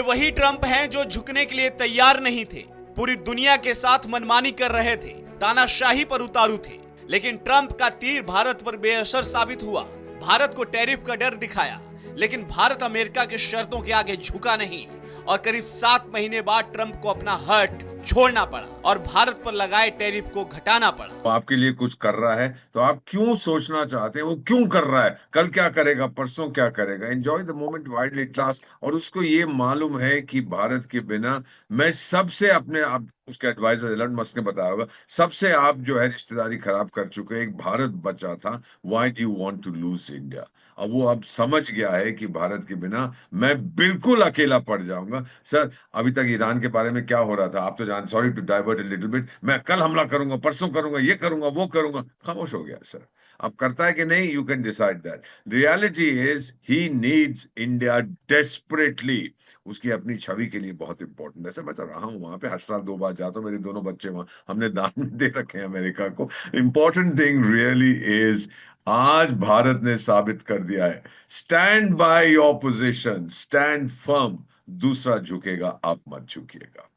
वही ट्रंप हैं जो झुकने के लिए तैयार नहीं थे, पूरी दुनिया के साथ मनमानी कर रहे थे, तानाशाही पर उतारू थे। लेकिन ट्रंप का तीर भारत पर बेअसर साबित हुआ। भारत को टैरिफ का डर दिखाया, लेकिन भारत अमेरिका के शर्तों के आगे झुका नहीं और करीब 7 महीने बाद ट्रंप को अपना हट छोड़ना पड़ा और भारत पर लगाए टैरिफ को घटाना पड़ा। वो आपके लिए कुछ कर रहा है तो आप क्यों सोचना चाहते हैं वो क्यों कर रहा है, कल क्या करेगा, परसों क्या करेगा। Enjoy the moment while it last. और उसको ये मालूम है कि भारत के बिना मैं सबसे अपने आप, उसके एडवाइजर एलन मस्क ने बताया होगा, सबसे आप जो है रिश्तेदारी खराब कर चुके हैं, एक भारत बचा था, why do you want to lose India. अब वो अब समझ गया है कि भारत के बिना मैं बिल्कुल अकेला पड़ जाऊंगा। सर, अभी तक ईरान के बारे में क्या हो रहा था आप तो जान, sorry to divert a little bit, मैं कल हमला करूंगा, परसों करूंगा, ये करूंगा, वो करूंगा, खामोश हो गया सर। अब करता है कि नहीं, you can decide that. Reality is he needs India desperately. उसकी अपनी छवि के लिए बहुत इंपॉर्टेंट है सर। मैं तो रहा हूं वहां पे, हर साल 2 बार जाता हूं, मेरे दोनों बच्चे वहां हमने दान में दे रखे हैं अमेरिका को। इंपॉर्टेंट थिंग रियली इज, आज भारत ने साबित कर दिया है, stand by your position, stand firm. दूसरा झुकेगा, आप मत झुकिएगा।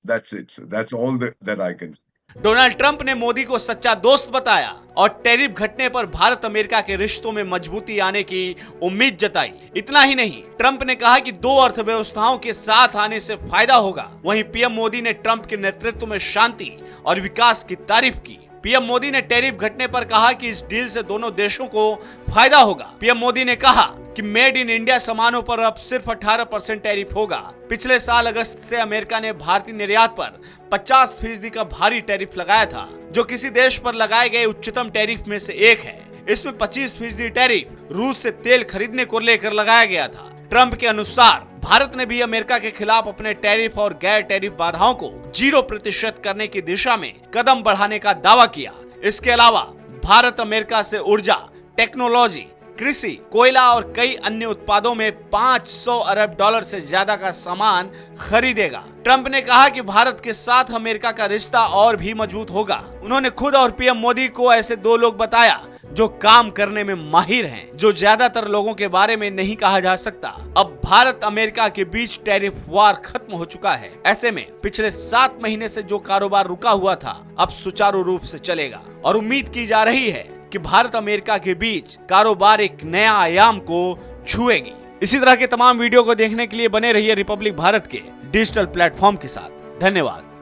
That's it sir, that's all that I can say. Donald Trump ने मोदी को सच्चा दोस्त बताया और टैरिफ घटने पर भारत अमेरिका के रिश्तों में मजबूती आने की उम्मीद जताई। इतना ही नहीं, ट्रंप ने कहा कि 2 अर्थव्यवस्थाओं के साथ आने से फायदा होगा। वहीं पीएम मोदी ने ट्रंप के नेतृत्व में शांति और विकास की तारीफ की। पीएम मोदी ने टैरिफ घटने पर कहा कि इस डील से दोनों देशों को फायदा होगा। पीएम मोदी ने कहा कि मेड इन इंडिया सामानों पर अब सिर्फ 18% टैरिफ होगा। पिछले साल अगस्त से अमेरिका ने भारतीय निर्यात पर 50% का भारी टैरिफ लगाया था, जो किसी देश पर लगाए गए उच्चतम टैरिफ में से एक है। इसमें 25% टैरिफ रूस से तेल खरीदने को लेकर लगाया गया था। ट्रंप के अनुसार भारत ने भी अमेरिका के खिलाफ अपने टैरिफ और गैर टैरिफ बाधाओं को 0% करने की दिशा में कदम बढ़ाने का दावा किया। इसके अलावा भारत अमेरिका से ऊर्जा, टेक्नोलॉजी, कृषि, कोयला और कई अन्य उत्पादों में $500 अरब से ज्यादा का सामान खरीदेगा। ट्रंप ने कहा कि भारत के साथ अमेरिका का रिश्ता और भी मजबूत होगा। उन्होंने खुद और पीएम मोदी को ऐसे 2 लोग बताया जो काम करने में माहिर हैं, जो ज्यादातर लोगों के बारे में नहीं कहा जा सकता। अब भारत अमेरिका के बीच टैरिफ वार खत्म हो चुका है। ऐसे में पिछले 7 महीने से जो कारोबार रुका हुआ था, अब सुचारू रूप से चलेगा और उम्मीद की जा रही है कि भारत अमेरिका के बीच कारोबार एक नया आयाम को छुएगी। इसी तरह के तमाम वीडियो को देखने के लिए बने रहिए रिपब्लिक भारत के डिजिटल प्लेटफॉर्म के साथ। धन्यवाद।